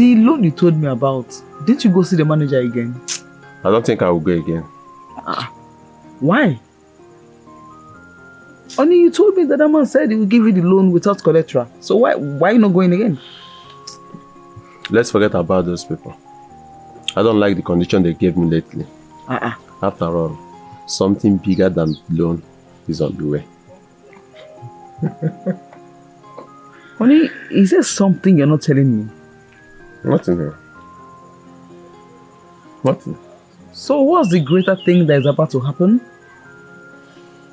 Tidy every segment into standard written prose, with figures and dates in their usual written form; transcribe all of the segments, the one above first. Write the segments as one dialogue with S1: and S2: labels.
S1: The loan you told me about, didn't you go see the manager again?
S2: I don't think I will go again.
S1: Why? Only you told me that man said he will give you the loan without collateral. So why are you not going again?
S2: Let's forget about those people. I don't like the condition they gave me lately. After all, something bigger than loan is on the way.
S1: Honey, is there something you're not telling me?
S2: Nothing here. Nothing.
S1: So what's the greater thing that is about to happen?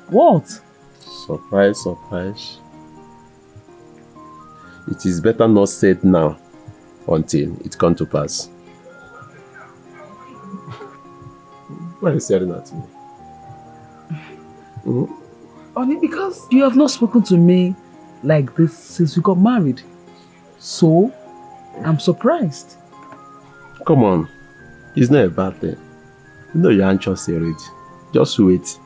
S1: What?
S2: Surprise, surprise. It is better not said now until it comes to pass. Why are you staring at me?
S1: Only because you have not spoken to me like this since we got married. So, I'm surprised.
S2: Come on. It's not a bad thing. You know you're anxious already. Just wait.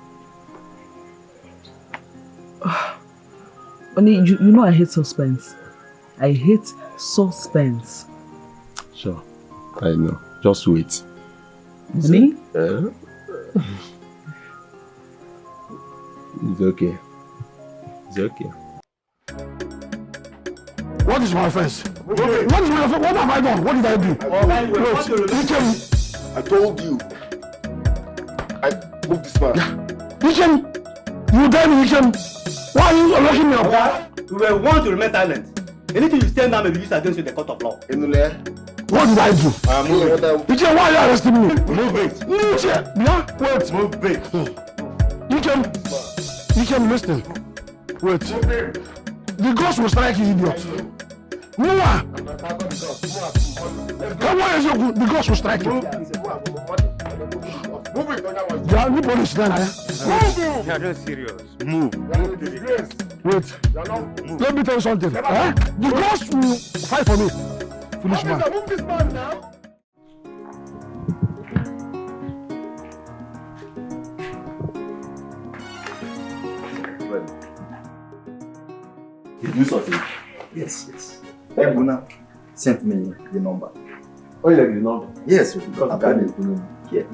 S1: Only you know I hate suspense. I hate suspense.
S2: Sure. I know. Just wait.
S1: Honey?
S2: It's okay. It's okay.
S3: What is my offense? What is my offense? What have I done? What did I do?
S4: I told you. I moved this man.
S3: Hichem! You tell me, Hichem! Why are you locking me up?
S5: We were warned to remain silent. Anything you say now may be used against you in the court of law.
S3: What did I do? Hichem, why are you arresting me?
S5: Move it.
S3: Wait.
S5: Move it.
S3: Hichem, listen. Wait. The ghost will strike you, idiot. Noah! Come on, the ghost will strike you.
S4: Move it.
S3: Yeah, nobody is there.
S5: Move. You're not serious. Move.
S3: Wait. Let me tell you something. The ghost will fight for me. Foolish man.
S4: Move this man now.
S6: Did you sort it? Yes. Ebuna sent me the number.
S2: Oh, you like the number?
S6: Yes, because I've got it. Yes.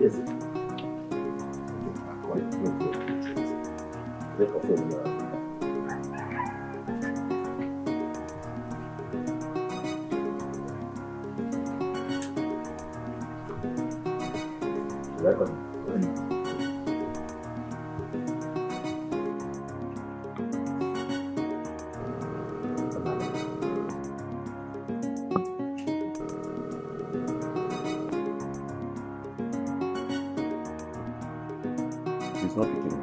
S2: He's not picking up.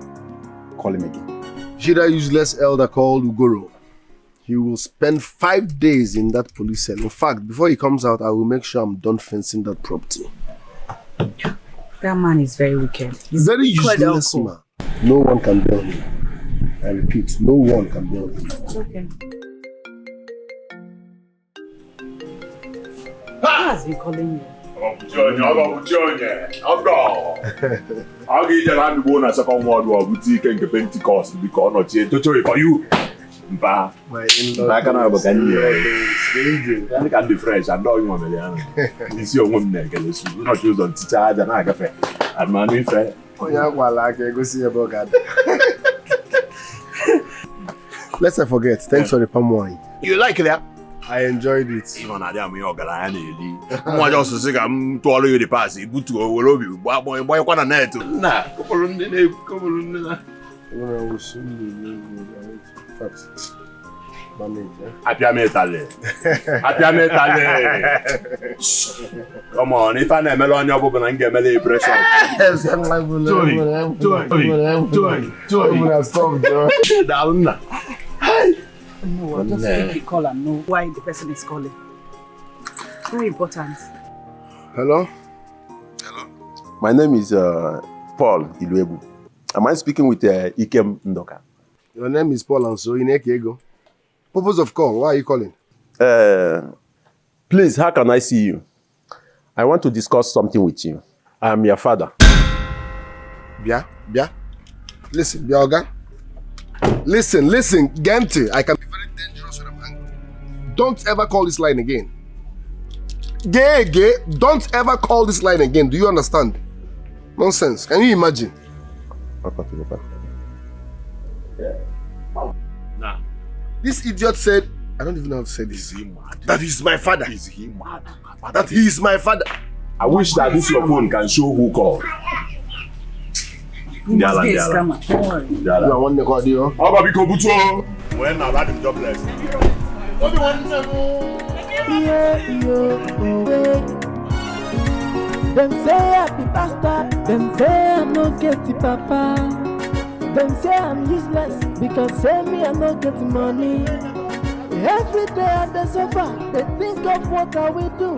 S4: Call him again. See that useless elder called Ugoro? He will spend 5 days in that police cell. In fact, before he comes out, I will make sure I'm done fencing that property.
S7: That man is very wicked.
S4: He's very useless man. No one can bail him. I repeat, no one can bail him.
S7: Okay. Who has been calling you?
S8: I'll give you a go na second world war boutique and Pentecost because not yet to for you. My in-law can have a can be fresh and don't want to. It's your woman, not use on teacher and I cafe. And man, we fair.
S4: Oh, yeah, well, I can go see about God. Let's not forget, thanks for the palm wine.
S8: You like that?
S4: I enjoyed it.
S8: You want to me organize. Moi just say I'm to all you the pass. But to love you. Boy, what a net. Nah, come on. Come on, if I never on your book and get me pressure.
S7: No, just quickly call and know why the person is calling. Very important.
S4: Hello?
S2: My name is Paul Iluebu. Am I speaking with Ikem Ndoka?
S4: Your name is Paul and so Ini Edo. Purpose of call, why are you calling?
S2: Please, how can I see you? I want to discuss something with you. I am your father.
S4: Bia. Listen, Biaoga. Listen, Gente. I can be very dangerous when I'm angry. Don't ever call this line again. Gay. Don't ever call this line again. Do you understand? Nonsense. Can you imagine?
S8: Nah.
S4: This idiot said, I don't even know how to say this.
S8: Is he mad?
S4: That he's my father.
S8: Is he mad?
S4: That he is my father.
S8: I wish that this your phone can show who called.
S7: You must be a scammer. Don't worry.
S4: You are one record, yo.
S8: How about Biko Buto? When I've had him jobless. What do you want to
S9: Them say I be bastard, them say I no get the papa. Them say I'm useless because say me I no get the money. Every day I dey suffer, they think of what I will do.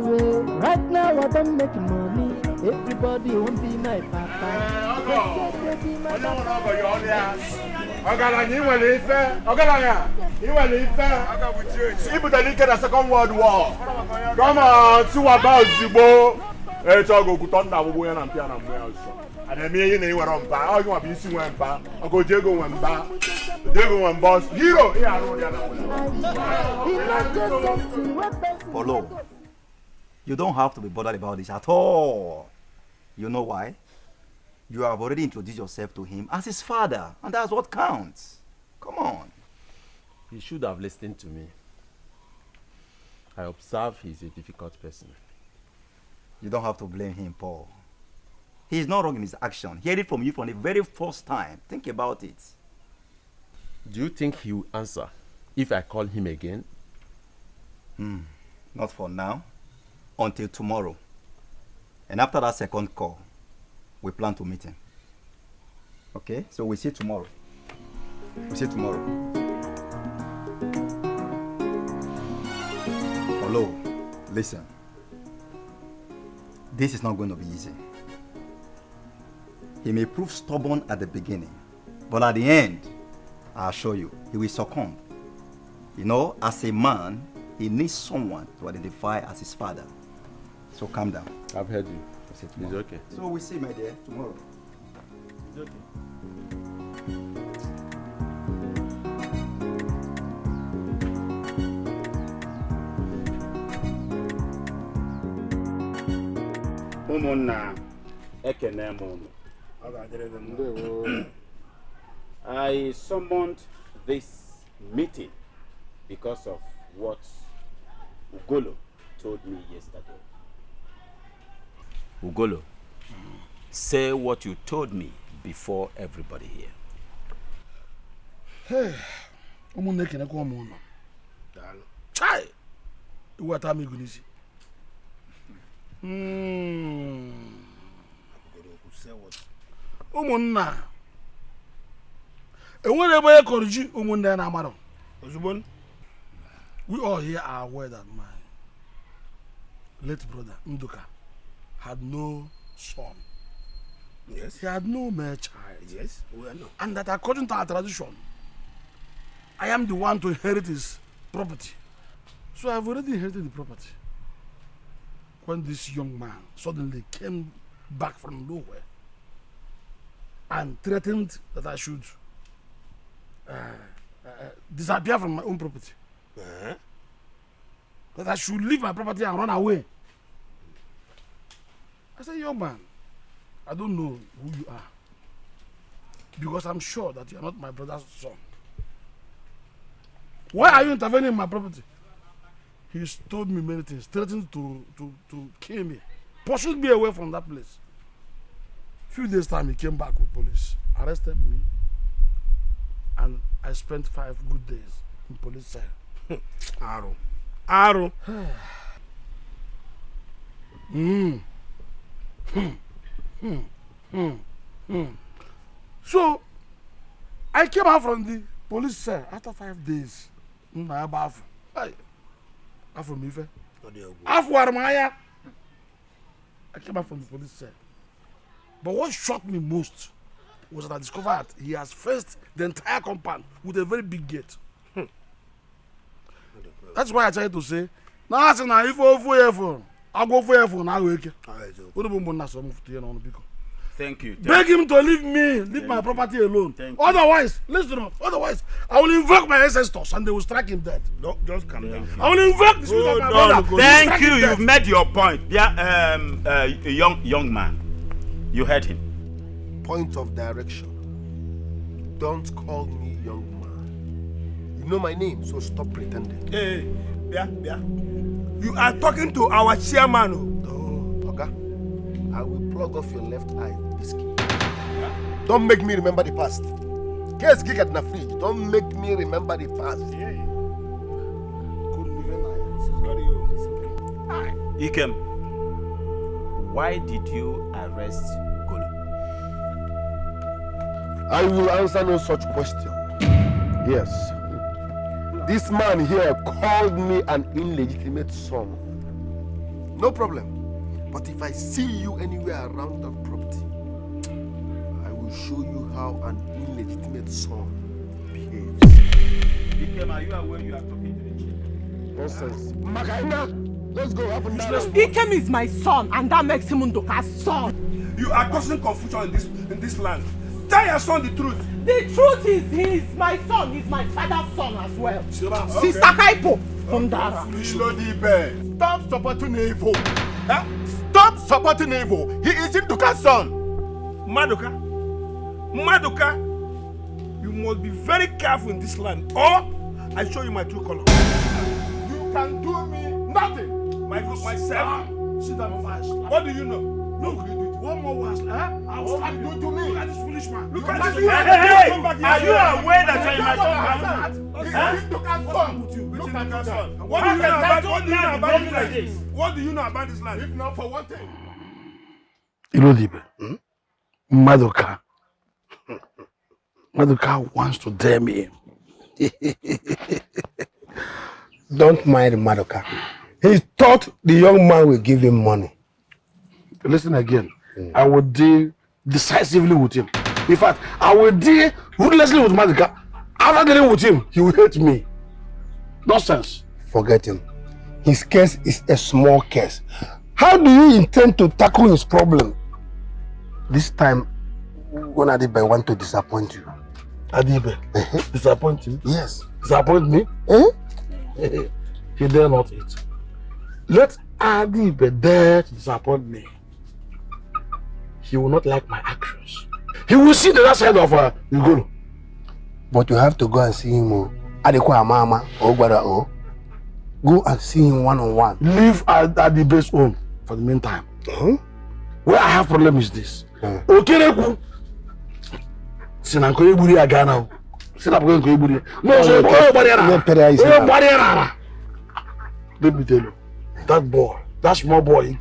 S9: Right now I don't make money, everybody won't be my papa. They say they be my papa.
S8: the Second World War. Come on, see what about Zibo. It's all good. And then me and you were on par. Oh, you want to be seen one par. I go Diego one bar. Diego one boss. Hero. Yeah, I know the
S6: Polo, you don't have to be bothered about this at all. You know why? You have already introduced yourself to him as his father, and that's what counts. Come on.
S2: He should have listened to me. I observe he's a difficult person.
S6: You don't have to blame him, Paul. He's not wrong in his action. Hear it from you from the very first time. Think about it.
S2: Do you think he will answer if I call him again?
S6: Not for now. Until tomorrow. And after that second call, we plan to meet him. Okay? So we'll see you tomorrow. We'll see you tomorrow. Hello. Listen. This is not going to be easy. He may prove stubborn at the beginning, but at the end, I assure you, he will succumb. You know, as a man, he needs someone to identify as his father. So calm down.
S2: I've heard you. It's okay.
S6: So we'll see, my dear, tomorrow.
S2: It's okay.
S10: Ụmụnna ekene m unu. I summoned this meeting because of what Ugolo told me yesterday. Ugolo, say what you told me before everybody here.
S3: Hey, ụmụnne ekenekwa m unu. Daalụ. Chai! Iwata m igunisi. Ụmụnna enwere ebe ya kọrọ ji ụmụnne na amara ozugbo. We all here are aware that my late brother Nduka had no son. Yes. He had no male child. Yes. And that according to our tradition, I am the one to inherit his property. So I've already inherited the property. When this young man suddenly came back from nowhere and threatened that I should disappear from my own property. That I should leave my property and run away. I said, young man, I don't know who you are, because I'm sure that you are not my brother's son. Why are you intervening in my property? He told me many things, threatened to kill me, pursued me away from that place. Few days time he came back with police, arrested me, and I spent 5 good days in police cell. Arrow. So I came out from the police cell after 5 days. I came out from the police cell. But what shocked me most was that I discovered he has fenced the entire compound with a very big gate. That's why I tried to say, now if I go for your phone, I go for your phone.
S10: Thank you.
S3: Beg him to leave me, leave my property alone. Otherwise, listen up. Otherwise, I will invoke my ancestors and they will strike him dead. No, just calm down. I will invoke the spirit of my brother.
S10: Thank you. You've made your point. Yeah, young man, you heard him.
S4: Point of direction. Don't call me young man. You know my name, so stop pretending.
S3: Hey, yeah. You are talking to our chairman.
S4: Okay. I will plug off your left eye with this key. Yeah? Don't make me remember the past. Case gig at the fridge. Don't make me remember the past.
S3: Yeah.
S10: Ikem, why did you arrest Golo?
S4: I will answer no such question. Yes. This man here called me an illegitimate son. No problem. But if I see you anywhere around that property, I will show you how an illegitimate son behaves.
S10: Ikem, are you aware you are talking to the chief?
S4: Nonsense. Makaina, let's go up and down.
S7: Ikem is my son, and that makes him Ndoka's son.
S3: You are causing confusion in this land. Tell your son the truth.
S7: The truth is, he's my son. He's my father's son as well. Sister Kaipo from Dara.
S4: Stop supporting evil. Huh? Stop supporting evil. He is Ndoka's son.
S3: Madoka, you must be very careful in this land, or I show you my true color.
S4: You can do me nothing.
S3: Myself. Sit down first. What do you know? Look, one more was, I will slap you.
S4: Do to me.
S3: Look at this foolish man.
S10: Look at this. Hey! Are you aware that you're in my son?
S3: Look at your son. What do you know about this land?
S4: If not for one thing.
S3: Illegitimate. Madoka wants to dare me.
S11: Don't mind Madoka. He thought the young man will give him money.
S3: Listen again. I will deal decisively with him. In fact, I will deal ruthlessly with Madoka. After dealing with him, he will hate me. Nonsense.
S11: Forget him. His case is a small case. How do you intend to tackle his problem? This time, when Adibe want to disappoint you.
S3: Adibe? Disappoint you?
S11: Yes.
S3: Disappoint me? He dare not eat. Let Adibe dare to disappoint me. He will not like my actions. He will see the other side of Igolo.
S11: But you have to go and see him. Adekwa Mama or Gwada O. Go and see him one-on-one.
S3: Leave Adibe's home for the meantime. Where I have problem is this. Okay, Sinanko Iburi Agana. Sinanko Iburi. No, let me tell you, that boy, that small boy, he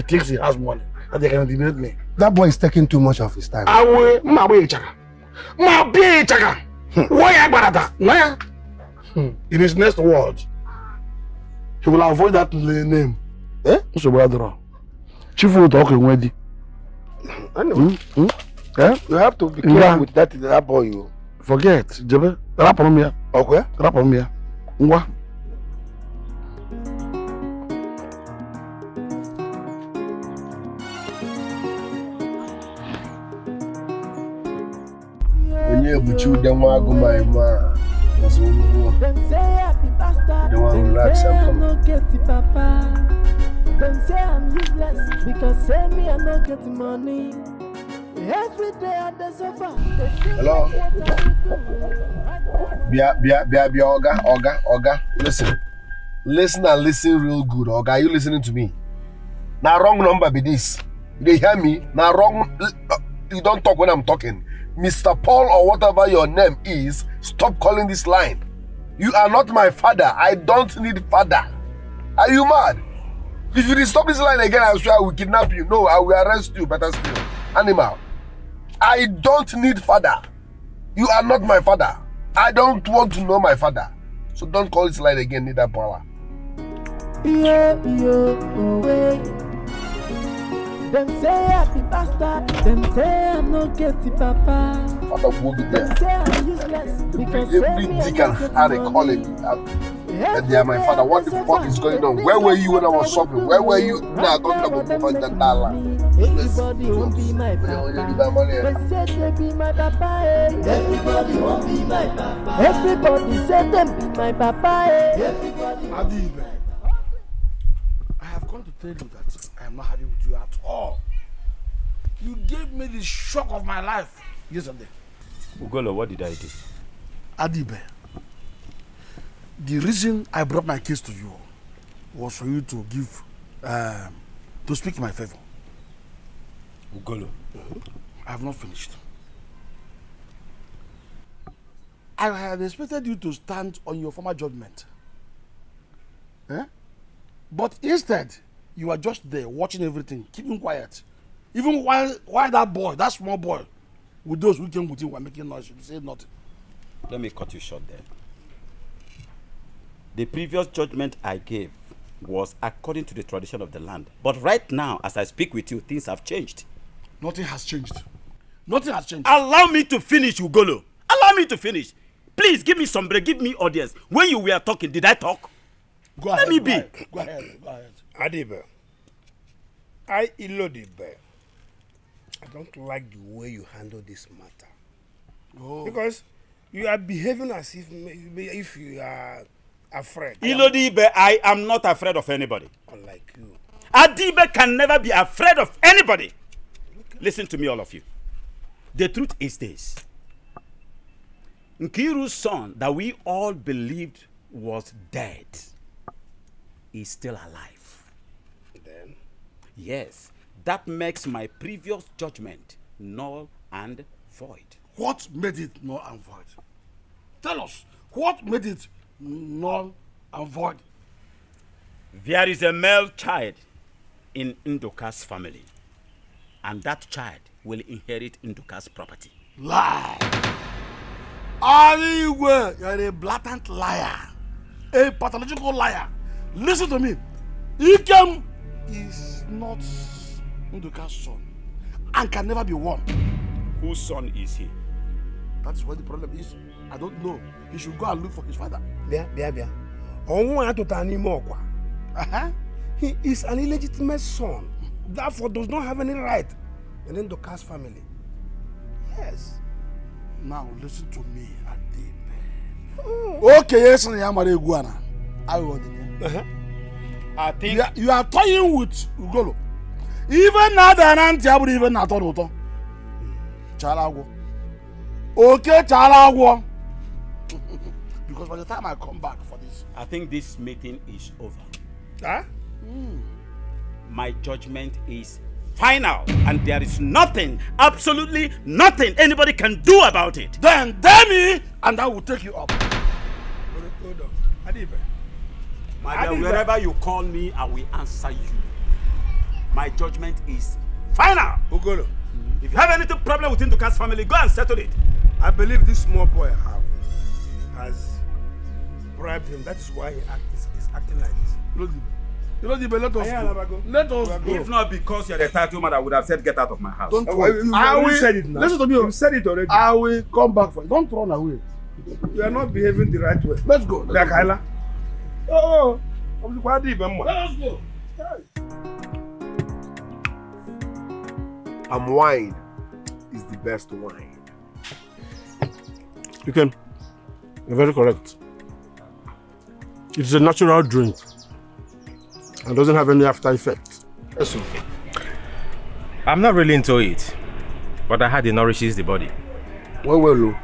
S3: thinks he has money. And they can intimidate me.
S11: That boy is taking too much of his time.
S3: I will, in his next words, he will avoid that name. So brother, Chief will talk in Wendy.
S11: You have to be careful with that boy. You
S3: forget, Jebe. Rap on me.
S11: Okay.
S3: Rap on me. Ngwa.
S4: But you don't want to go my man. That's all you want. You don't want to relax and come.
S9: Them say I'm useless because say me I no get money. Every day I suffer.
S4: Hello. Oga. Listen and listen real good. Oga, are you listening to me? Now wrong number be this. You hear me? Now wrong. You don't talk when I'm talking. Mr. Paul or whatever your name is, stop calling this line. You are not my father. I don't need father. Are you mad? If you stop this line again, I swear I will kidnap you. No, I will arrest you, better still. Animal. I don't need father. You are not my father. I don't want to know my father. So don't call this line again, need that power.
S9: Them say I be bastard. Them say I no get the papa. Them say I'm useless because
S4: every dick and Harry calling me that they are my father. What the fuck is going on? Where were you when I was shopping? Where were you? Nah, don't talk about that.
S9: Everybody won't be my papa. They said they be my papa. Everybody won't be my papa. Everybody said them be my papa. Everybody.
S3: Adibe, I have come to tell you that I am not happy with you at all. You gave me the shock of my life yesterday.
S10: Ugolo, what did I do?
S3: Adibe, the reason I brought my case to you was for you to give, to speak in my favor.
S10: Ugolo.
S3: I have not finished. I had expected you to stand on your former judgment. But instead, you are just there watching everything, keeping quiet. Even while that boy, that small boy, with those who came with him were making noise, you say nothing.
S10: Let me cut you short there. The previous judgment I gave was according to the tradition of the land. But right now, as I speak with you, things have changed.
S3: Nothing has changed. Nothing has changed.
S10: Allow me to finish, Ugolo. Allow me to finish. Please give me some break, give me audience. When you were talking, did I talk?
S3: Go ahead.
S10: Let me be.
S3: Go ahead.
S11: Adibe, Ilodibe, I don't like the way you handle this matter.
S3: Oh.
S11: Because you are behaving as if you are afraid.
S10: Ilodibe, I am not afraid of anybody.
S11: Unlike you.
S10: Adibe can never be afraid of anybody. Listen to me, all of you. The truth is this. Nkiru's son that we all believed was dead is still alive.
S11: Then?
S10: Yes, that makes my previous judgment null and void.
S3: What made it null and void? Tell us, what made it null and void?
S10: There is a male child in Nduka's family, and that child will inherit Nduka's property.
S3: Lie! Anyway, you are a blatant liar, a pathological liar. Listen to me. Ikem is not Nduka's son and can never be one.
S10: Whose son is he?
S3: That is what the problem is. I don't know. He should go and look for his father.
S11: Bia. He is an illegitimate son, therefore does not have any right in Nduka's family. Yes.
S3: Now listen to me, Adibe. Okay, yes, I am a iguana. I will.
S10: I think
S3: you are toying with Ugolo. Even now, the auntie, I would even not auto. Chalago. Okay, Chalago. Because by the time I come back for this,
S10: I think this meeting is over.
S11: Huh?
S10: My judgment is final, and there is nothing, absolutely nothing anybody can do about it.
S3: Then tell me, and I will take you up.
S11: Hold on. Adibe.
S10: My dear, wherever you call me, I will answer you. My judgment is final.
S11: Ugolo.
S10: If you have anything problem with Nduka's family, go and settle it.
S11: I believe this small boy has bribed him. That is why he is acting like this.
S3: Let us go.
S10: If not because you're the title man, I would have said get out of my house.
S3: Don't run. I will said it now. Listen to me.
S11: You said it already.
S3: I will come back for you. Don't run away.
S11: You are not behaving the right way.
S3: Let's go.
S11: Let us go.
S4: Palm wine is the best wine.
S11: You're very correct. It's a natural drink and doesn't have any after effect.
S12: Yes, okay. I'm not really into it, but I heard it nourishes the body.
S4: Well.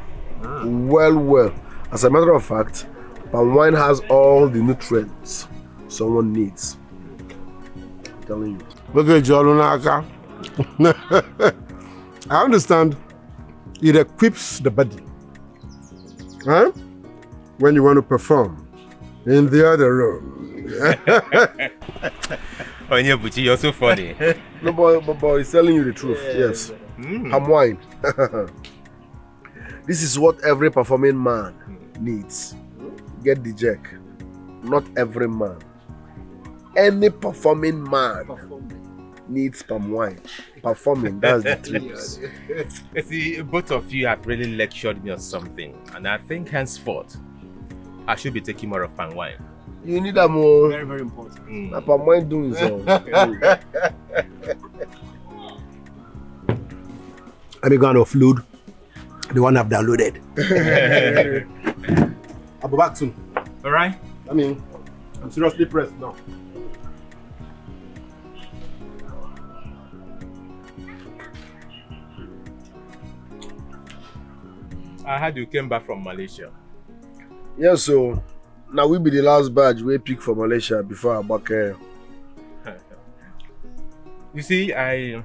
S4: As a matter of fact, palm wine has all the nutrients someone needs. I'm telling you.
S11: Look at Jolunaka. I understand it equips the body. Huh? When you want to perform in the other room.
S12: Onyebuchi, you're so funny.
S4: No, boy, he's telling you the truth. Yes. Palm wine. This is what every performing man needs. Get the jack. Not every man. Any performing man needs palm wine. Performing, that's the truth.
S12: See, both of you have really lectured me on something, and I think henceforth I should be taking more of palm wine.
S4: You need a more.
S12: Very, very important.
S4: Palm wine doing so.
S11: Let me go and offload the one I've downloaded. I'll be back soon.
S12: Alright?
S11: I mean, I'm seriously pressed now.
S12: I heard you came back from Malaysia.
S4: Yes, so now we be the last batch we pick for Malaysia before I back here.
S12: You see, I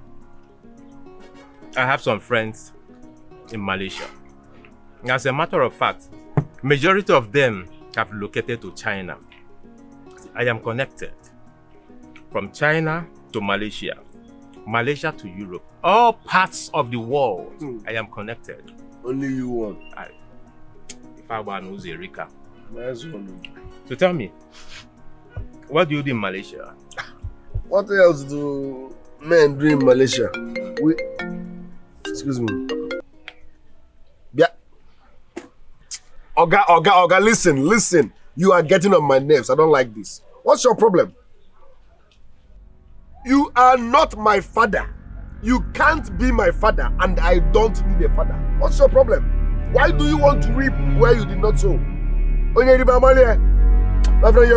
S12: have some friends in Malaysia. As a matter of fact, majority of them have relocated to China. I am connected from China to Malaysia, Malaysia to Europe, all parts of the world. I am connected.
S4: Only you want.
S12: If I were knows Erika.
S4: Nice one.
S12: So tell me, what do you do in Malaysia?
S4: What else do men do in Malaysia? Excuse me. Yeah. Oga, listen. You are getting on my nerves. I don't like this. What's your problem? You are not my father. You can't be my father, and I don't need a father. What's your problem? Why do you want to reap where you did not sow? My friend,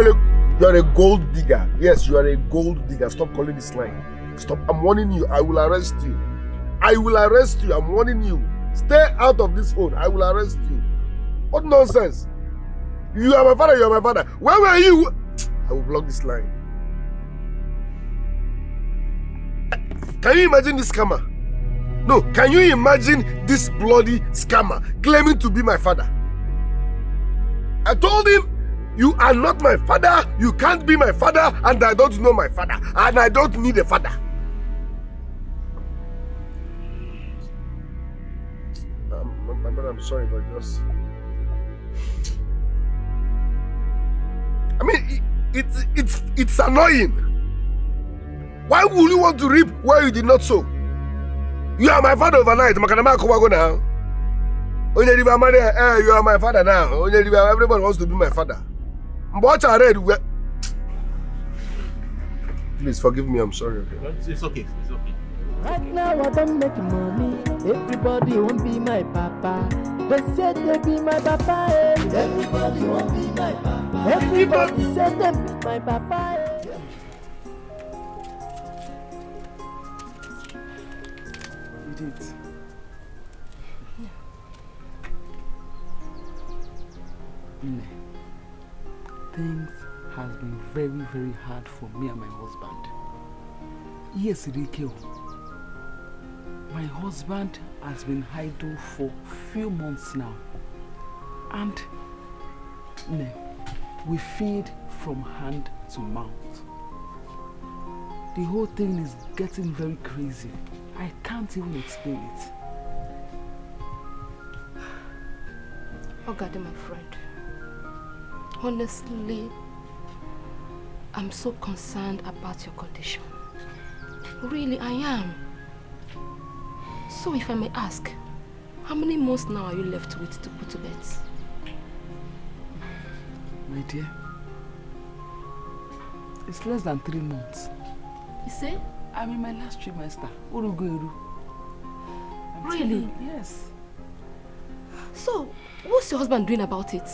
S4: you're a gold digger. Yes, you are a gold digger. Stop calling this line. Stop. I'm warning you. I will arrest you. I'm warning you. Stay out of this phone. I will arrest you. What nonsense? You are my father. Where were you? I will block this line. Can you imagine this scammer? No, can you imagine this bloody scammer claiming to be my father? I told him, you are not my father, you can't be my father, and I don't know my father, and I don't need a father. My brother, I'm sorry, but just... I mean, it's annoying. Why would you want to reap where you did not sow? You are my father overnight. You are my father now. Everybody wants to be my father. What I read. Please forgive me. I'm sorry. Okay?
S12: It's okay.
S9: Right now I don't make money. Everybody won't be my papa. They said they be my papa. Everybody won't be my papa. Everybody said they be my papa.
S1: You did. Things has been very, very hard for me and my husband. Yes, Dikeh. My husband has been idle for a few months now. And we feed from hand to mouth. The whole thing is getting very crazy. I can't even explain it.
S13: Oh God, my friend. Honestly, I'm so concerned about your condition. Really, I am. So if I may ask, how many months now are you left with to put to bed?
S1: My dear, it's less than 3 months.
S13: You say?
S1: I'm in my last trimester. Urugueru.
S13: Really?
S1: Yes.
S13: So, what's your husband doing about it?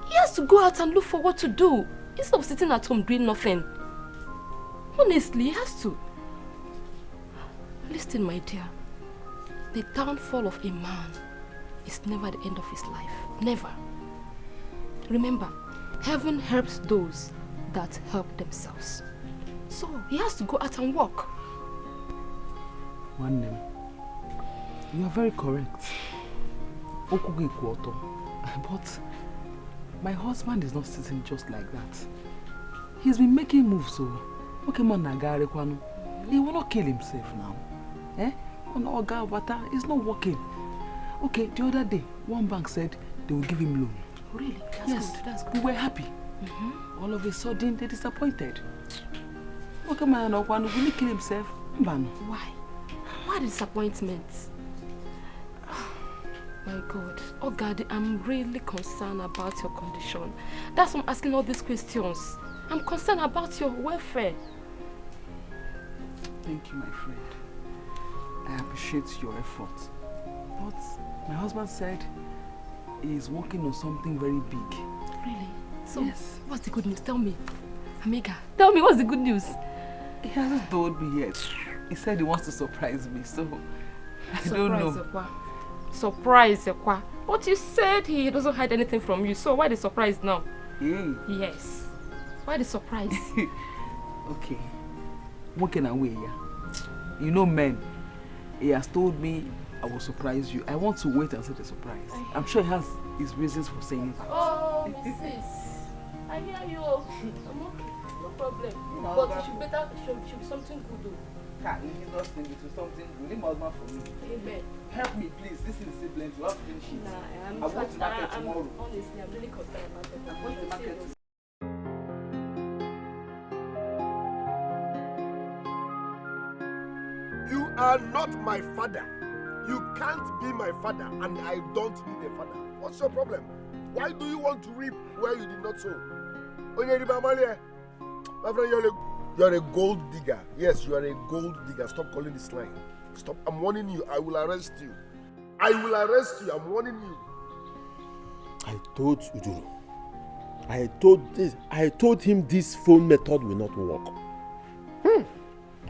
S13: He has to go out and look for what to do instead of sitting at home doing nothing. Honestly, he has to. Listen, my dear. The downfall of a man is never the end of his life. Never. Remember, heaven helps those that help themselves. So, he has to go out and work.
S1: One name. You are very correct. But my husband is not sitting just like that. He's been making moves, so he will not kill himself now. It's not working. Okay, the other day, one bank said they will give him loan.
S13: Really?
S1: Yes,
S13: That's good.
S1: We were happy. All of a sudden, they disappointed. Okay, man, will he kill himself?
S13: Why? Why the disappointment? My God. Oh God, I'm really concerned about your condition. That's why I'm asking all these questions. I'm concerned about your welfare.
S1: Thank you, my friend. I appreciate your effort. But my husband said he's working on something very big.
S13: Really? So,
S1: yes.
S13: What's the good news? Tell me. Amiga, tell me what's the good news?
S1: He hasn't told me yet. He said he wants to surprise me, so I don't know.
S13: Surprise, Ekwa. But you said he doesn't hide anything from you, so why the surprise now? Yes. Why the surprise?
S1: Okay. Walking away, yeah. You know men. He has told me I will surprise you. I want to wait and see the surprise. I'm sure he has his reasons for saying that.
S13: Oh, Mrs. I hear you. I'm okay. No problem. But it should be something good though.
S1: He does think it was something good. Him husband for me.
S13: Amen.
S1: Help me, please. This is siblings. You have to finish it.
S13: Nah,
S1: I want to market tomorrow.
S13: Honestly, I'm really concerned about it.
S1: I want to market.
S4: You are not my father. You can't be my father, and I don't need a father. What's your problem? Why do you want to reap where you did not sow? My friend, you're a gold digger. Yes, you are a gold digger. Stop calling this line. Stop. I'm warning you. I will arrest you. I will arrest you. I'm warning you.
S14: I told Ujuru. I told him this phone method will not work.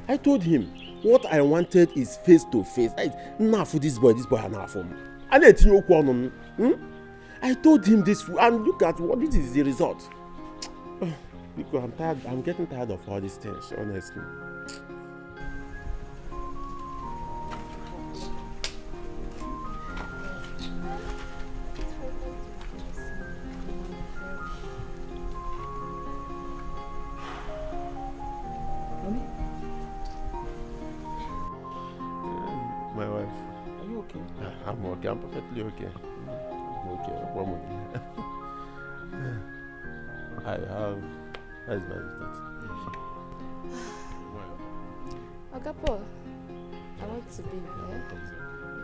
S14: I told him what I wanted is face to face. Now for this boy enough for me. I told him this, and look at what this is the result. Because I'm tired. I'm getting tired of all these things, honestly. My wife.
S1: Are you okay?
S14: I'm okay. I'm perfectly okay. I'm okay. One moment. I have. That is my response.
S13: Agapo, I want to be here.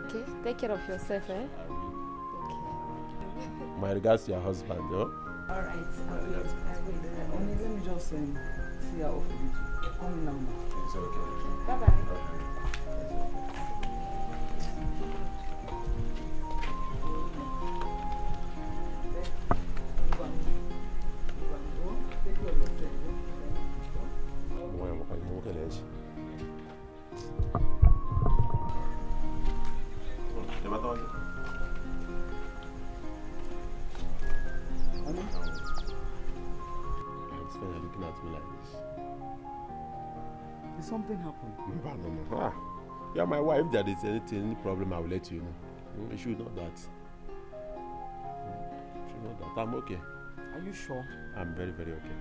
S13: Okay? Take care of yourself, eh? Okay.
S14: My regards to your husband, yo.
S1: Alright, I will. Only let me just see how often it will come now.
S14: It's okay.
S13: Bye-bye.
S1: Something happened.
S14: No. Yeah, my wife, if there is any problem, I will let you know. You should know that. You should know that. I'm okay.
S1: Are you sure?
S14: I'm very, very okay.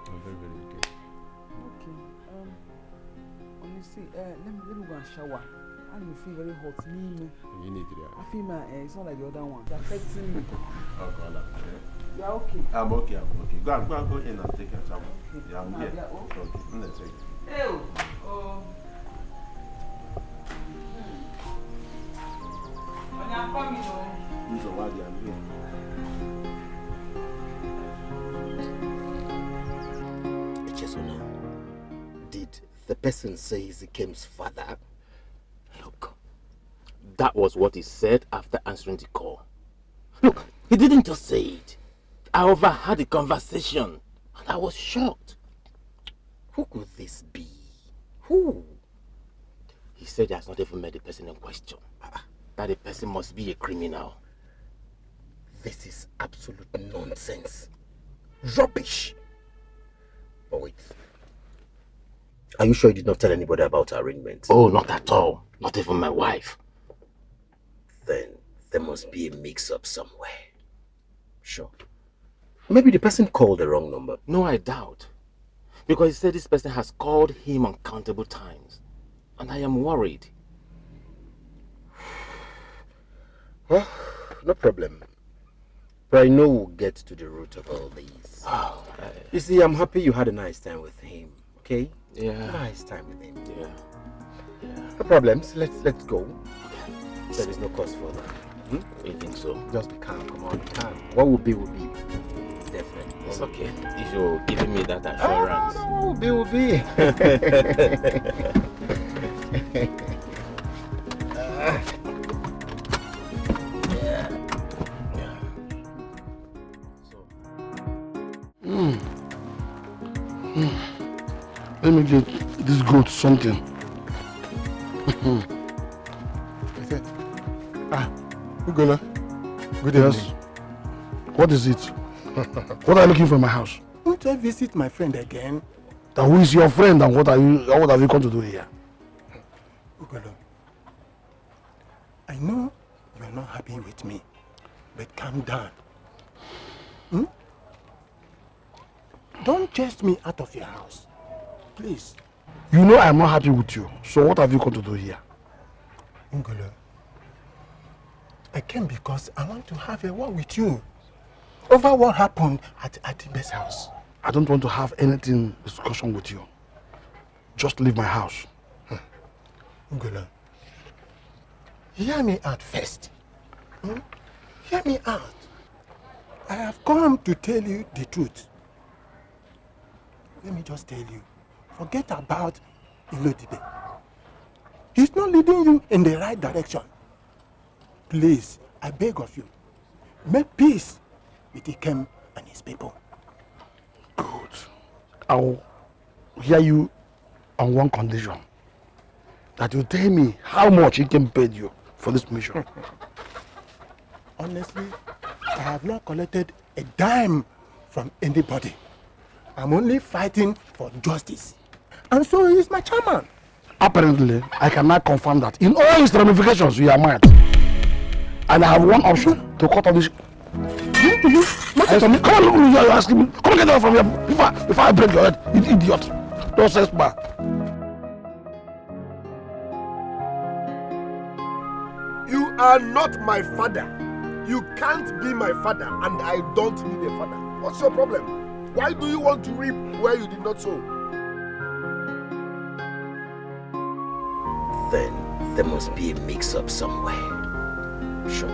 S14: I'm very, very okay.
S1: Okay. Honestly, let me go and shower. I feel very hot.
S14: You need it.
S1: I feel it's not like the other one. It's affecting me.
S14: Oh, God.
S1: You are okay?
S14: I'm okay. Go in and take a shower. Yeah, I'm here. Okay. Let's take it.
S1: Ew. When you're coming home.
S14: This is why I'm here.
S11: Chesona, did the person say he's Ikem's father?
S15: Look, that was what he said after answering the call. Look, he didn't just say it. I overheard the conversation and I was shocked.
S11: Who could this be? Who?
S15: He said he has not even met the person in question. That the person must be a criminal.
S11: This is absolute nonsense. Rubbish. But wait. Are you sure you did not tell anybody about our arrangement?
S15: Oh, not at all. Not even my wife.
S11: Then there must be a mix-up somewhere. Sure. Maybe the person called the wrong number.
S15: No, I doubt. Because he said this person has called him uncountable times. And I am worried.
S11: Well, no problem. But I know we'll get to the root of all these.
S15: Oh,
S11: you see, I'm happy you had a nice time with him. Okay?
S15: Yeah.
S11: Nice time with him.
S15: Yeah.
S11: No problems. Let's go. Okay. There is no cause for that.
S15: You think so?
S11: Just be calm. Come on, be calm. What will be, will be. Definitely.
S15: It's okay. If you're giving me that assurance.
S11: What will be, will be. Let me get this goat something.
S16: Ugola, good
S11: Yes.
S16: evening.
S11: What is it? What are you looking for in my house?
S16: Won't I visit my friend again?
S11: Then who is your friend and what have you come to do here?
S16: Ugola, I know you're not happy with me, but calm down. Don't chase me out of your house, please.
S11: You know I'm not happy with you, so what have you come to do here?
S16: Ugola, I came because I want to have a word with you over what happened at Adibe's house.
S11: I don't want to have anything discussion with you. Just leave my house.
S16: Ugola, hear me out first. Hear me out. I have come to tell you the truth. Let me just tell you, forget about Illegitimate. He's not leading you in the right direction. Please, I beg of you, make peace with Dikeh and his people.
S11: Good. I'll hear you on one condition. That you tell me how much Dikeh paid you for this mission.
S16: Honestly, I have not collected a dime from anybody. I'm only fighting for justice. And so is my chairman.
S11: Apparently, I cannot confirm that. In all its ramifications, you are mad. And I have one option to cut off this. Come on, you're asking me. Come on, get out from here before I break your head, you idiot. Don't say back.
S4: You are not my father. You can't be my father, and I don't need a father. What's your problem? Why do you want to reap where you did not sow?
S15: Then there must be a mix-up somewhere. Sure.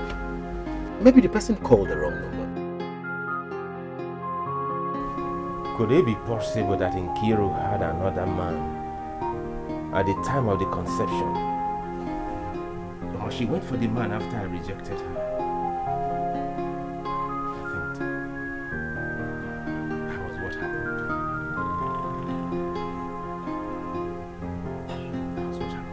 S15: Maybe the person called the wrong number.
S12: Could it be possible that Nkiru had another man at the time of the conception? Or she went for the man after I rejected her? I think that was what happened. That was what happened.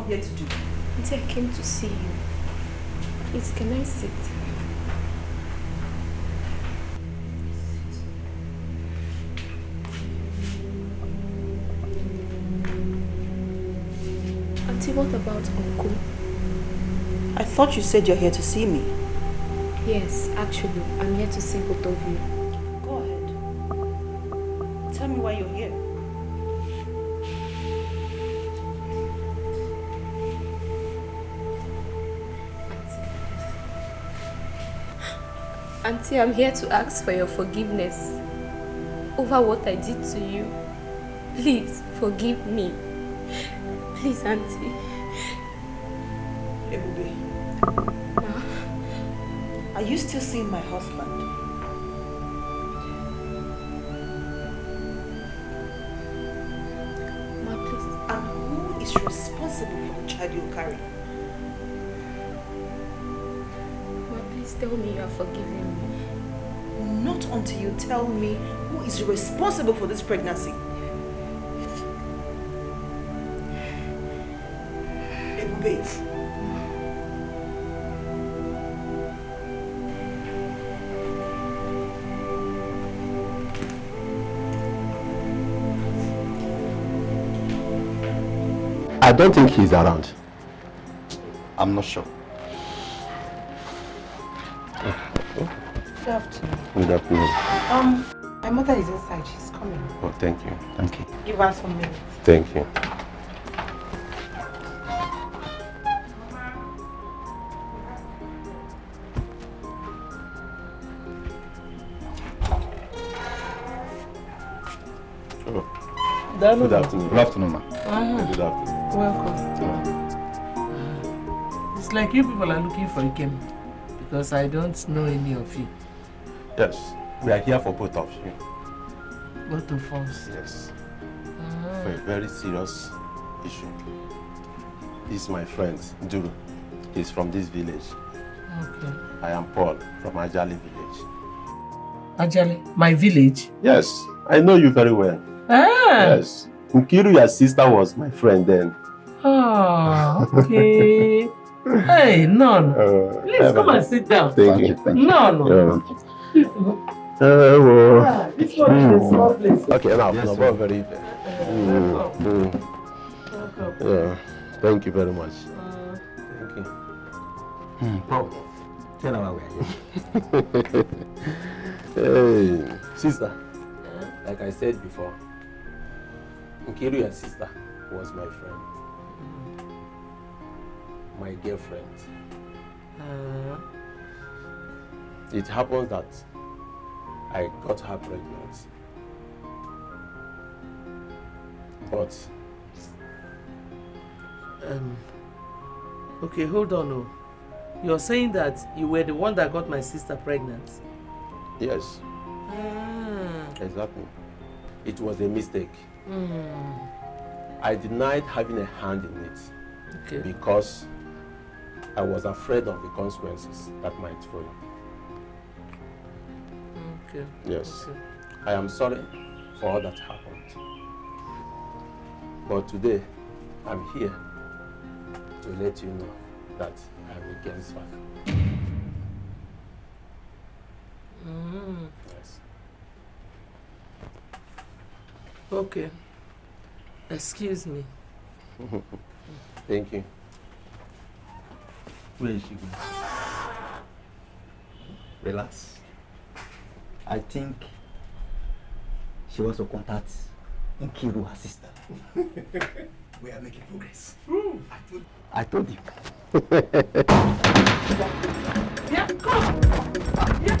S17: Here to do?
S13: Auntie, I came to see you. Please, can I sit? Auntie, what about Uncle?
S17: I thought you said you're here to see me.
S13: Yes, actually, I'm here to see both of you.
S17: Go ahead. Tell me why you're here.
S13: Auntie, I'm here to ask for your forgiveness over what I did to you. Please, forgive me. Please, Auntie.
S17: Ebube. Are you still seeing my husband?
S13: Ma, please.
S17: And who is responsible for the child you carry?
S13: Please tell me you are forgiving me.
S17: Not until you tell me who is responsible for this pregnancy. Ebube.
S6: I don't think he's around. I'm not sure.
S17: Good afternoon.
S6: Good afternoon.
S17: My mother is inside. She's coming.
S14: Oh, thank you. Thank you.
S17: Give her some minutes.
S14: Thank you.
S7: Good
S14: afternoon.
S6: Good afternoon, ma.
S14: Good afternoon.
S7: Welcome. It's like you people are looking for Ikem because I don't know any of you.
S14: Yes, we are here for both of you.
S7: Both of us?
S14: Yes. For a very serious issue. He's my friend, Duru. He's from this village.
S7: Okay.
S14: I am Paul from Ajali village.
S7: Ajali? My village?
S14: Yes, I know you very well.
S7: Ah!
S14: Yes. Nkiru, your sister, was my friend then.
S7: Oh, okay. Hey, None. Please come and sit down.
S14: Thank you.
S7: No. This one is a small place.
S14: Okay, now,
S7: Yes,
S14: no,
S7: sir.
S14: very Yeah, thank you very much. Thank you.
S6: Paul, tell her where we are.
S14: Hey, sister, like I said before, Nkiru, your sister, was my friend. My girlfriend. It happens that I got her pregnant. But
S7: Okay, hold on. Oh. You're saying that you were the one that got my sister pregnant?
S14: yes, exactly. It was a mistake. I denied having a hand in it because I was afraid of the consequences that might follow.
S7: Okay.
S14: Yes.
S7: Okay.
S14: I am sorry for all that happened. But today, I'm here to let you know that I'm against father. Yes.
S7: Okay. Excuse me.
S14: Thank you.
S6: Where is she going? Relax. I think she wants to contact Nkiru, her sister. We are making progress. I told you.
S7: Yeah, come. Yeah.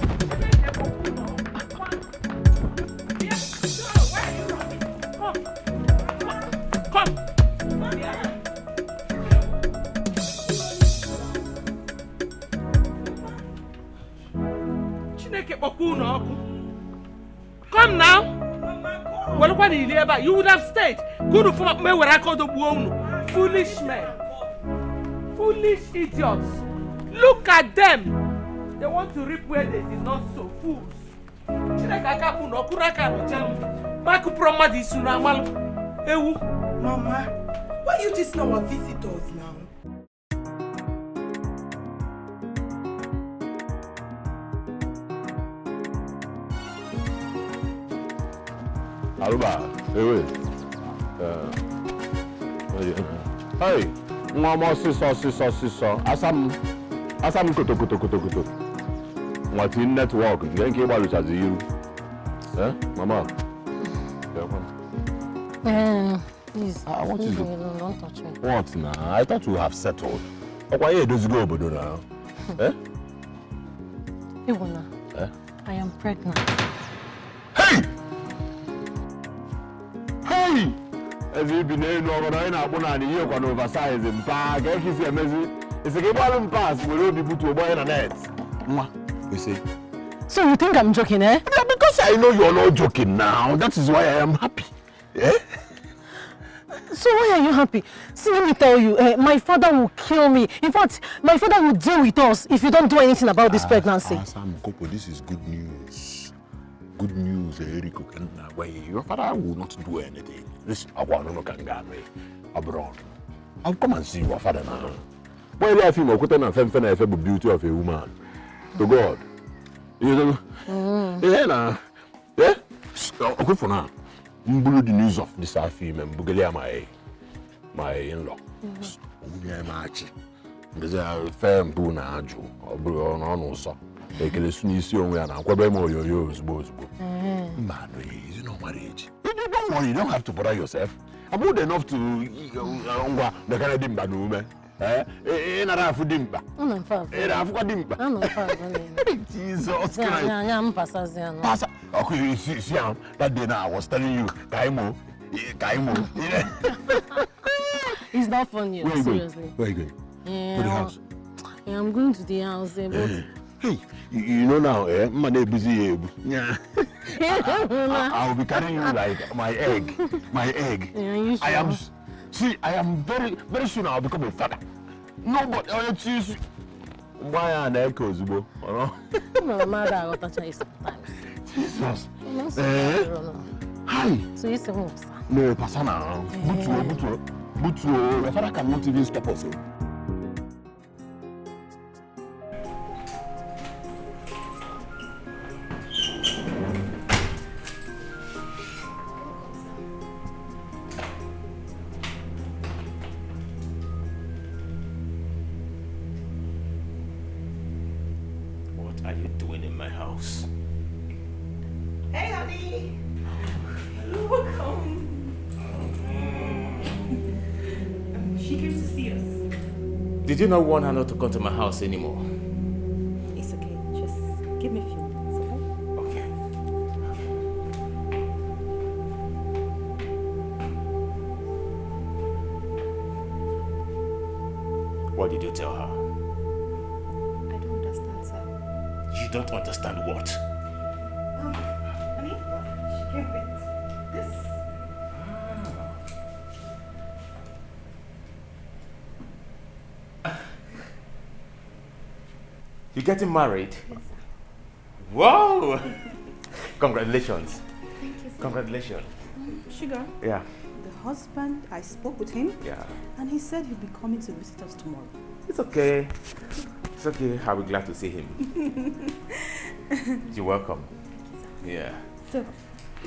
S7: Come now. Well, what did you You would have stayed. Good for me where I call the wound. Foolish men. Foolish idiots. Look at them. They want to reap where they did not sow. Fools.
S17: Mama, why you just know our visitors now?
S18: Aruba, hey, hey, mama, sister, asam kuto. What in network? Thank you, Balu Chaziru. Mama.
S19: Please.
S18: What is it?
S19: Don't touch me.
S18: What now? I thought we have settled. Why does it go over now?
S19: Iwuna, I am pregnant.
S18: Hey! As you been in over and up on the yoke on oversize and bag, I kiss a messy. It's a game ball pass. We will be put to a boy in a net. We see.
S19: So you think I'm joking, eh?
S18: Yeah, because I know you're not joking now. That is why I am happy. Eh?
S19: So why are you happy? See, let me tell you, my father will kill me. In fact, my father will deal with us if you don't do anything about this pregnancy.
S18: Sam Kopo, this is good news. Good news, Eriko. Your father will not do anything. Listen, I want to can get me abroad. I'll come and see your father now. Why do I feel more the beauty of a woman? To God. You know? Yeah, yeah? Okay, for now. The news of this female, Bugelia, my in-law. There's a firm Buna, or Bruno, so they can listen to you and I'm quite more yours, both. Man, you know marriage. Don't worry, you don't have to bother yourself. I'm old enough to the kind of dimba no man. Dimba. Jesus Christ. Pasa. Okay, you see, that day now I was telling you, Kaimo.
S19: It's not funny, seriously.
S18: Where are you going?
S19: Yeah,
S18: to the house.
S19: Yeah, I'm going to the house. But...
S18: Hey, you know now, my name is yeah. I'll be carrying you like my egg. My egg.
S19: Yeah, you sure?
S18: I am very, very soon I'll become a father. No, but why are they echoes, bro?
S19: My mother, I got to tell you sometimes.
S18: Jesus.
S19: Hi. So you say what?
S18: No, Pasana. Butu, your father cannot even stop us.
S15: What are you doing in my house?
S17: Hey, honey. You're welcome. She came to see us.
S15: Did you not want her not to come to my house anymore?
S17: It's okay. Just give me a few minutes, okay?
S15: Okay. What did you tell her?
S17: I don't understand, sir.
S15: You don't understand what?
S17: Honey, she came with this.
S15: You getting married?
S17: Yes, sir.
S15: Wow! Congratulations.
S17: Thank you, sir.
S15: Congratulations.
S17: Sugar?
S15: Yeah.
S17: The husband, I spoke with him.
S15: Yeah.
S17: And he said he'll be coming to visit us tomorrow.
S15: It's okay. It's okay. I'll be glad to see him. You're welcome. Yeah.
S17: So,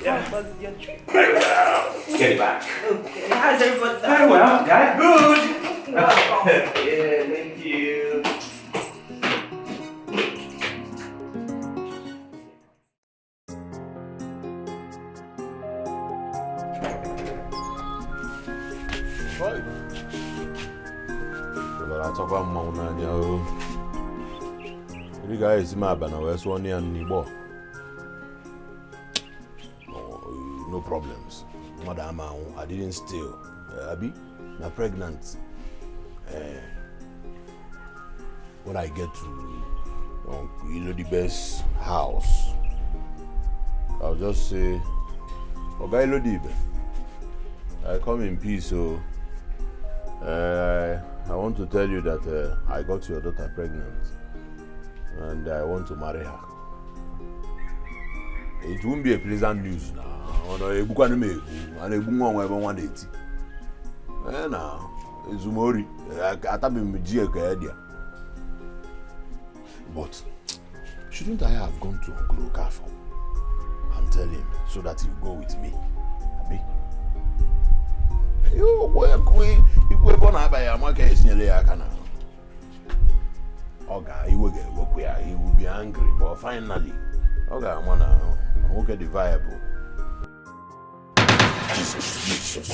S15: Yeah.
S17: how was your trip?
S15: Let's get it back.
S17: Okay. How's everybody?
S15: Very well. Yeah, good.
S17: Welcome.
S15: Yeah, thank you.
S18: Talk about Mona. You guys, my banner, where's one year and no problems. Madam, I didn't steal. Abby, I'm pregnant. When I get to Ilodibe's house, I'll just say, okay, Ilodibe, I come in peace, so I want to tell you that I got your daughter pregnant and I want to marry her. It won't be a pleasant news now. But shouldn't I have gone to Uncle Okafor and tell him so that he'll go with me? Abi? You go on by a market is nearly a canal. Oga, he will get work where he will be angry, but finally, Oga, I will get the viable. Jesus.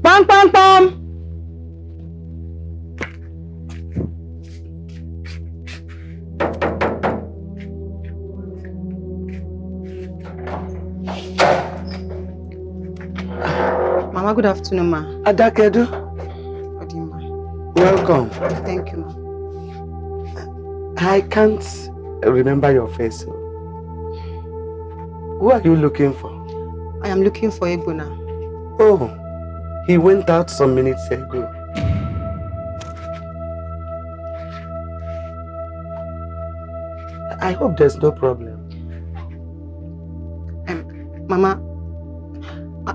S19: Bam, bam, bam.
S17: Mama, good afternoon, ma.
S1: Dikeh Edo. Welcome.
S17: Thank you, ma.
S1: I can't remember your face. Who are you looking for?
S17: I am looking for Ebona.
S1: Oh, he went out some minutes ago. I hope there's no problem.
S17: Mama,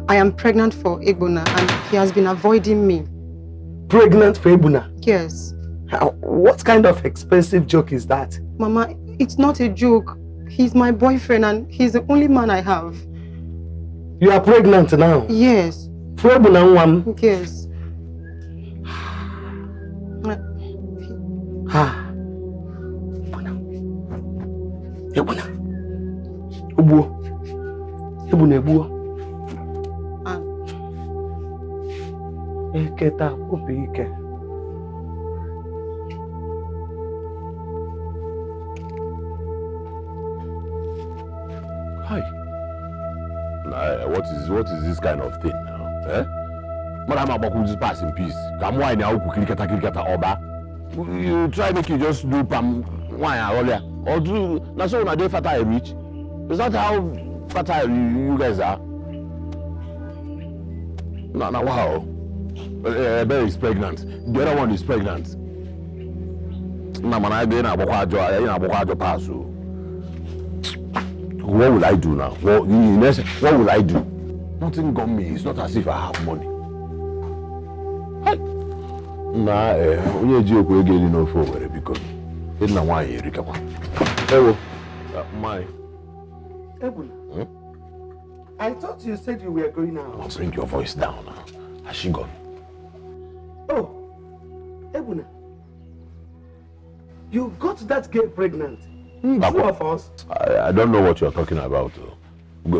S17: I am pregnant for Ebona and he has been avoiding me.
S1: Pregnant for Ebona?
S17: Yes.
S1: What kind of expensive joke is that?
S17: Mama, it's not a joke. He's my boyfriend and he's the only man I have.
S1: You are pregnant now?
S17: Yes.
S1: For Ebona one?
S17: Yes.
S11: Ebuna. Ubuo. Ebuna ebuo. Eketa obi ike.
S18: Hi. Nah, what is this kind of thing now? Eh? Madam Abaku just pass in peace. Come why now kirikata oba. You try make you just do pam why earlier. Or do na so una dey fertile reach. Is that how fertile you guys are? No, wow. Berry is pregnant. The other one is pregnant. Nah, man, I didn't have pass. What will I do now? What will I do? Nothing got me. It's not as if I have money. Nah, onye ji okwu ego eli n'ofe Owerri biko. Ịdị na nwaanyị erikakwa. Ewo, my.
S11: Ebuna. I thought you said you were going out.
S18: Now bring your voice down now. Has she gone?
S11: Oh, Ebuna. You got that girl pregnant. Two of us.
S18: I don't know what you're talking about.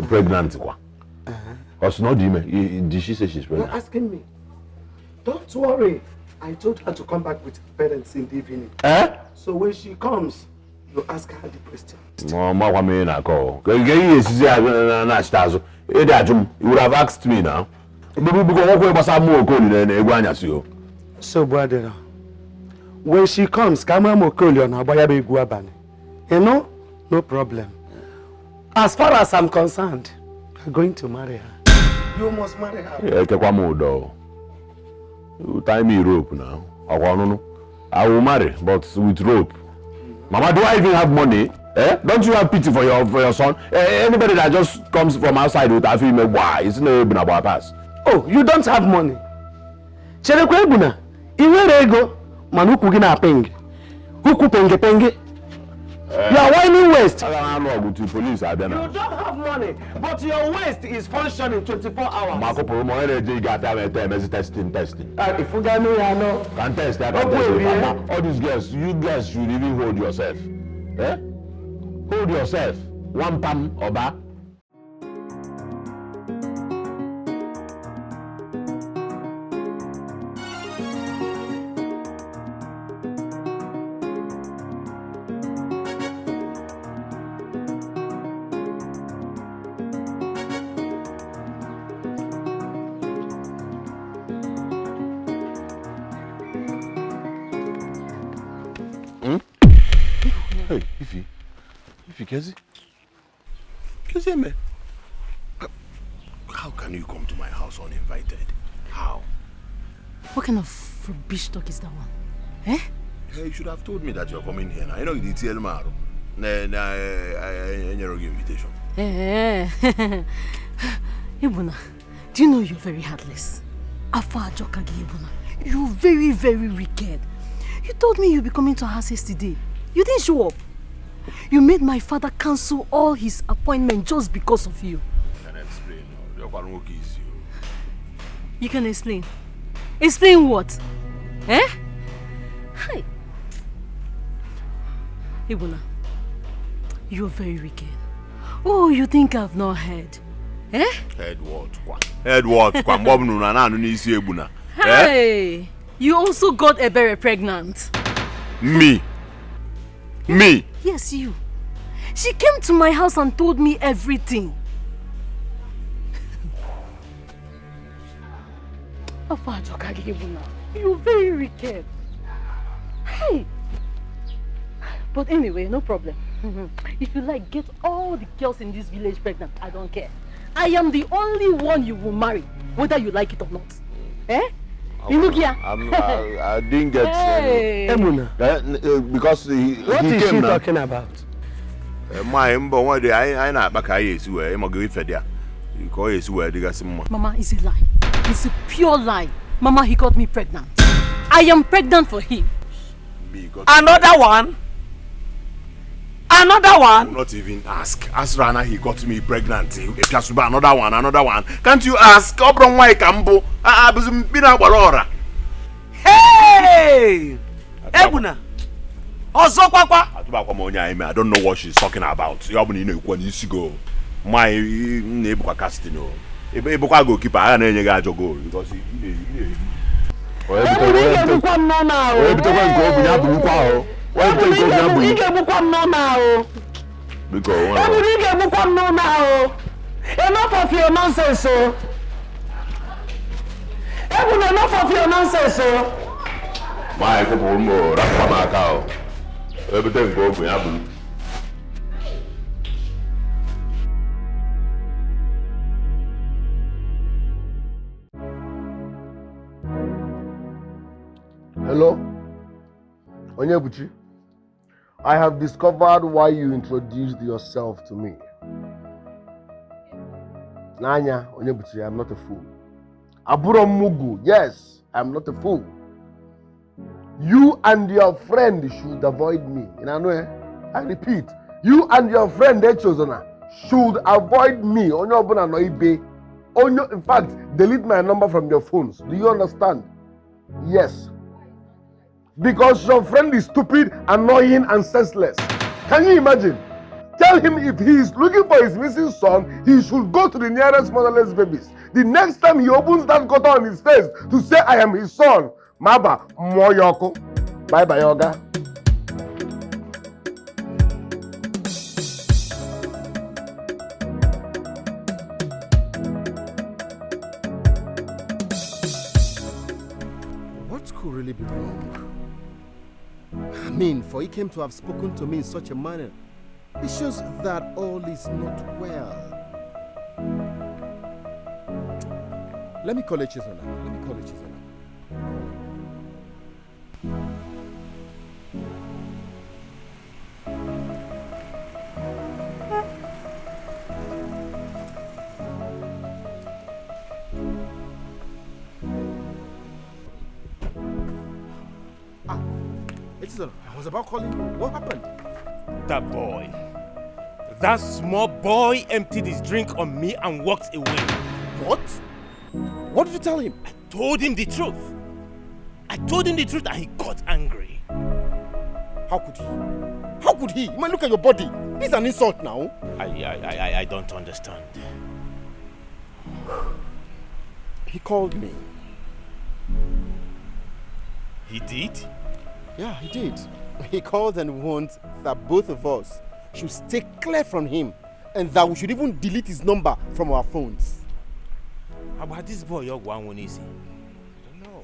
S18: Pregnant. Because not did she say she's pregnant?
S11: You're asking me. Don't worry. I told her to come back with her parents in the evening.
S18: Eh?
S11: So when she comes, you ask her the question.
S18: You would have asked me now.
S11: So, brother, when she comes, you know, no problem. As far as I'm concerned, you're going to marry her. You must marry her.
S18: You tie me rope now. I will marry, but with rope. Mama, do I even have money? Eh? Don't you have pity for your son? Anybody that just comes from outside with a female, why? It's not even about us.
S11: Oh, you don't have money. Chere Ebuna, iwere ego, manuku gina penge. Huku penge. You are whining waste.
S18: You don't
S11: have money, but your waist is functioning 24 hours.
S18: Testing.
S11: If you get me, I know.
S18: Can test that. All these girls, you guys should even hold yourself. Eh? Hold yourself. One palm or back. Kezi, man. How can you come to my house uninvited? How?
S19: What kind of rubbish talk is that one? Eh?
S18: You should have told me that you're coming here now. You know, you did tell me. I invitation.
S19: Ebuna, do you know you're very heartless? Afa Ajokage Ebuna, you're very, very wicked. You told me you'd be coming to our house yesterday. You didn't show up. You made my father cancel all his appointments just because of you.
S18: Can I explain?
S19: You can explain. Explain what? Eh? Hi. Ebuna, you're very wicked. Oh, you think I've not heard? Eh?
S18: Heard what? Heard what?
S19: Hey! You also got Ebere pregnant.
S18: Me? Me?
S19: Yes, you. She came to my house and told me everything. You're very wicked. Hey! But anyway, no problem. If you like, get all the girls in this village pregnant. I don't care. I am the only one you will marry, whether you like it or not. Eh?
S18: I didn't get
S11: Emuna.
S18: Because he
S11: What
S18: he
S11: is
S18: came
S11: she
S18: now.
S11: talking about?
S18: My one day I not back here so I am going for there. You call it so
S19: Mama, it's a lie. It's a pure lie. Mama, he got me pregnant. I am pregnant for him.
S7: Another one? Another one?
S18: Not even ask. Ask Rana, he got me pregnant. If just another one. Can't you ask? Obron why Cambo? I was been a balora.
S7: Hey! Ebuna,
S8: Also, Papa. I don't know what she's talking about. You haven't know when you go. My neighbor casting. Ebuka go keep eye on any guy to go because he.
S9: Enough of your nonsense, so. Enough of your nonsense, so.
S18: My people more, that's my cow. Everything go for you.
S4: Hello? Onyebuchi, I have discovered why you introduced yourself to me. Nanya, Onyebuchi, I'm not a fool. Aburo Mugu, yes, I'm not a fool. You and your friend should avoid me. I repeat, you and your friend Echozona should avoid me. In fact, delete my number from your phones. Do you understand? Yes. Because your friend is stupid, annoying, and senseless. Can you imagine? Tell him if he is looking for his missing son, he should go to the nearest motherless babies. The next time he opens that gutter on his face to say I am his son, Maba, Moyoko. Bye bye, Yoga.
S14: What could really be wrong? I mean, for he came to have spoken to me in such a manner, it shows that all is not well. Let me call it Chizona. I was about calling you. What happened?
S15: That boy. That small boy emptied his drink on me and walked away.
S14: What? What did you tell him?
S15: I told him the truth. And he got angry.
S14: How could he? How could he? Man, look at your body. This is an insult now.
S15: I don't understand.
S14: He called me.
S15: He did?
S14: Yeah, he did. He called and warned that both of us should stay clear from him and that we should even delete his number from our phones.
S15: How about this boy, Yogwanwonisi? I don't know.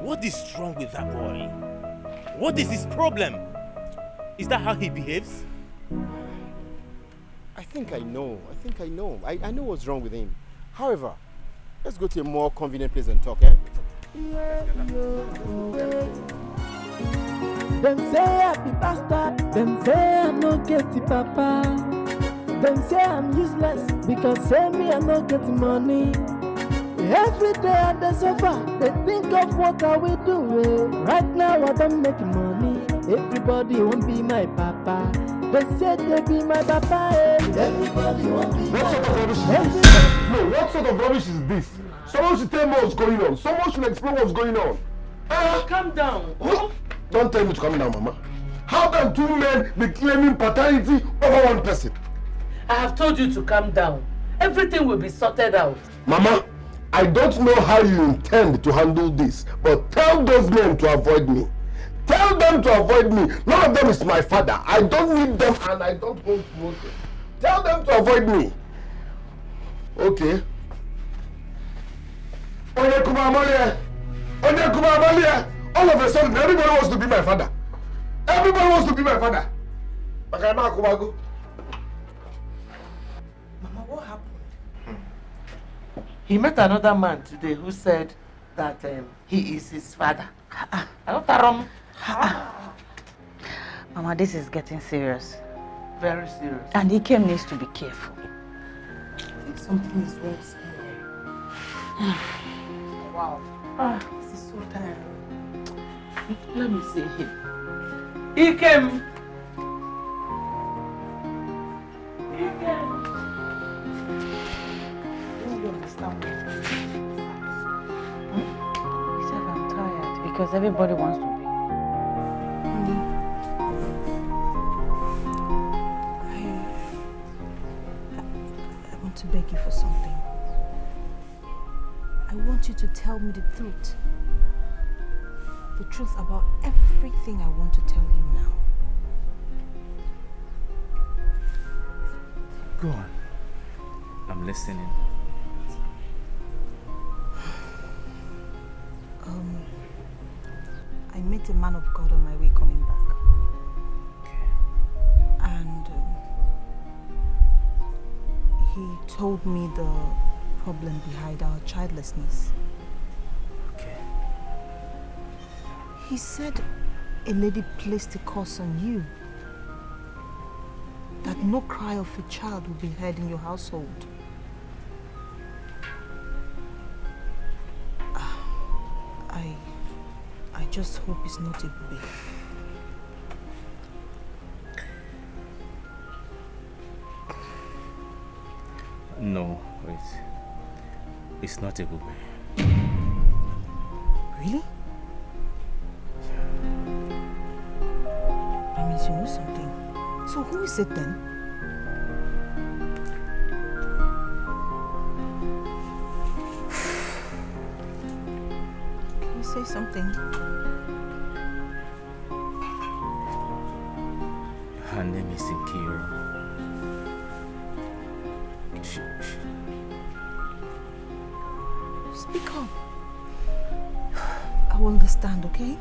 S15: What is wrong with that boy? What is his problem? Is that how he behaves?
S14: I think I know. I know what's wrong with him. However, let's go to a more convenient place and talk, eh?
S9: Them say I be bastard, them say I no get the papa. Them say I'm useless because say me I no get the money. Every day I dey suffer, they think of what I will do. Right now I don't make money, everybody won't be my papa. They say they be my papa. Everybody won't be my papa.
S4: No, what sort of rubbish is this? Someone should tell me what's going on. Someone should explain what's going on.
S7: Calm down.
S4: Oh. Don't tell me to calm down, Mama. How can two men be claiming paternity over one person?
S7: I have told you to calm down. Everything will be sorted out.
S4: Mama, I don't know how you intend to handle this, but tell those men to avoid me. Tell them to avoid me. None of them is my father. I don't need them and I don't want to work them. Tell them to avoid me. Okay. All of a sudden, everybody wants to be my father. Everybody wants to be my father.
S7: Mama, what happened? He met another man today who said that he is his father.
S20: Mama, this is getting serious.
S7: Very serious.
S20: And Ikem needs to be careful.
S7: I think something is wrong somewhere. Wow. This is so tiring. Let me see him. Ikem. Don't you understand what
S20: He said I'm tired because everybody wants to be.
S19: to beg you for something. I want you to tell me the truth. The truth about everything I want to tell you now.
S15: Go on. I'm listening.
S19: I met a man of God on my way coming back. Okay. And he told me the problem behind our childlessness.
S15: Okay.
S19: He said a lady placed a curse on you. That no cry of a child will be heard in your household. I just hope it's not a baby.
S15: No, it's not a booby.
S19: Really? That means you know something. So who is it then? Can you say something?
S15: Her name is Nkiro.
S19: Speak up. I will understand, okay?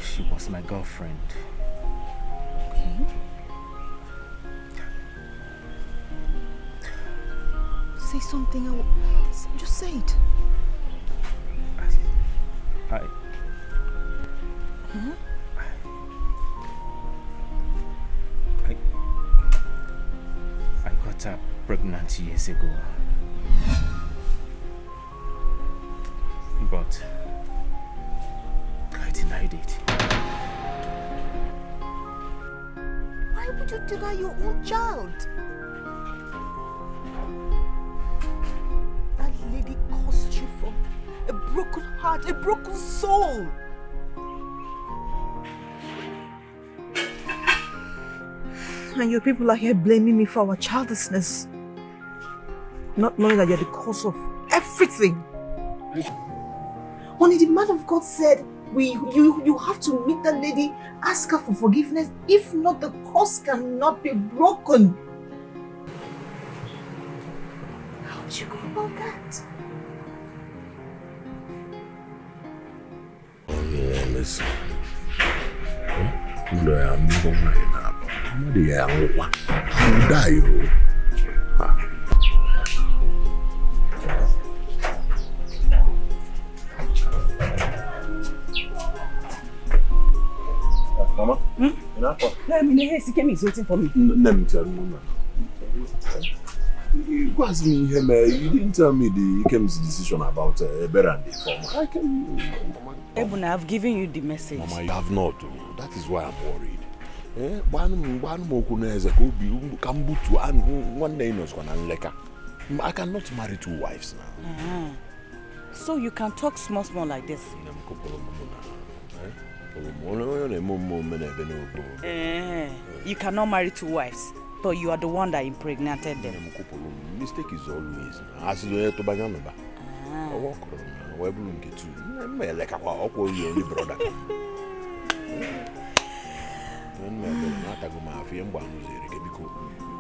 S15: She was my girlfriend.
S19: Okay. Say something. Just say it.
S15: I got her pregnant years ago. But I denied it.
S19: Why would you deny your own child? That lady caused you from a broken heart, a broken soul. And your people are here blaming me for our childlessness, not knowing that you're the cause of everything. Only the man of God said, you have to meet that lady, ask her for forgiveness. If not, the curse cannot be broken. How would you go about that?
S18: Oh, yeah, listen. I'm going right now. I'm die.
S8: Mama?
S21: Let me see Kemi is waiting for me.
S8: Let me tell you, you asked me him. You didn't tell me the Ikem's decision about Berandi. I can.
S21: Ebuna, I've given you the message.
S18: Mama, you have not. That is why I'm worried. I cannot marry two wives now.
S21: So you can talk small like this. You cannot marry two wives, but you are the one that impregnated them.
S18: Mistake is always.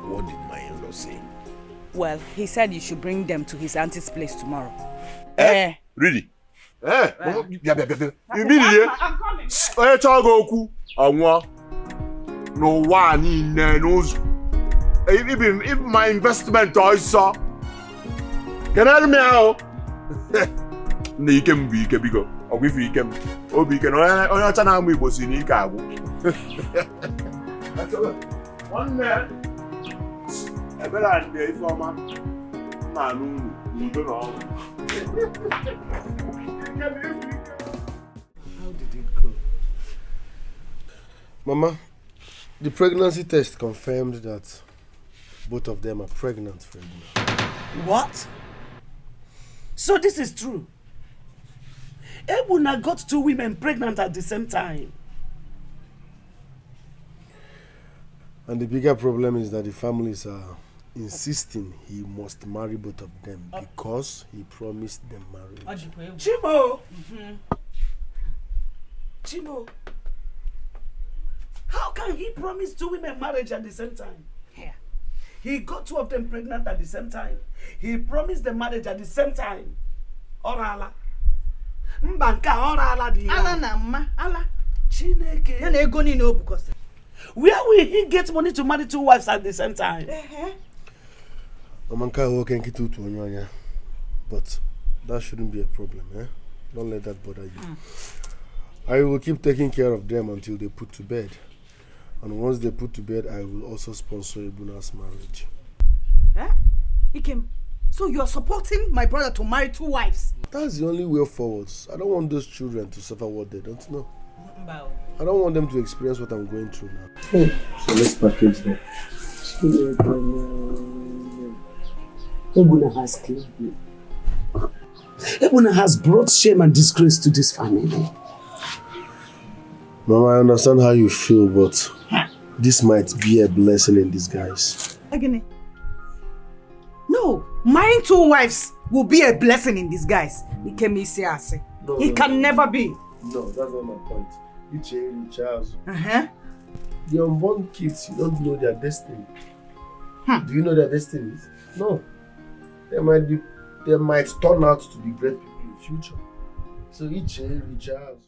S18: What did my in-law say?
S21: Well, he said you should bring them to his auntie's place tomorrow.
S8: Really? You mean it? I'm coming. Hey, Chagoku. No one in knows. Even if my investment also. Can I help me out? You can be bigger. Or if you can, Obi can only channel me was in Chicago. One man. I better and the former man who don't know.
S4: How did it go? Mama, the pregnancy test confirmed that both of them are pregnant for Ebuna.
S21: What? So this is true? Ebuna got two women pregnant at the same time.
S4: And the bigger problem is that the families are insisting he must marry both of them because he promised them marriage.
S7: Chimo! Chimo! How can he promise two women marriage at the same time? Yeah. He got two of them pregnant at the same time. He promised them marriage at the same time. Orala. Mbanka orala di.
S21: Ala na mma, ala.
S7: Chineke.
S21: Ya na ego ni no bukosi.
S7: Where will he get money to marry two wives at the same time?
S4: Omanka can get to Onyonya. But that shouldn't be a problem, eh? Don't let that bother you. I will keep taking care of them until they put to bed. And once they put to bed, I will also sponsor Ebuna's marriage.
S21: Eh? Ikem, so you are supporting my brother to marry two wives?
S4: That's the only way forward. I don't want those children to suffer what they don't know. I don't want them to experience what I'm going through now.
S1: Hey.
S4: So let's package them.
S1: Ebuna has killed me. Ebuna has brought shame and disgrace to this family.
S4: Mama, I understand how you feel, but this might be a blessing in disguise.
S21: Again. No, marrying two wives will be a blessing in disguise. It can never be.
S4: No, that's not my point. You change, Charles. The unborn kids, you don't know their destiny. Do you know their destinies? No. They might turn out to be great people in the future. So each Charles.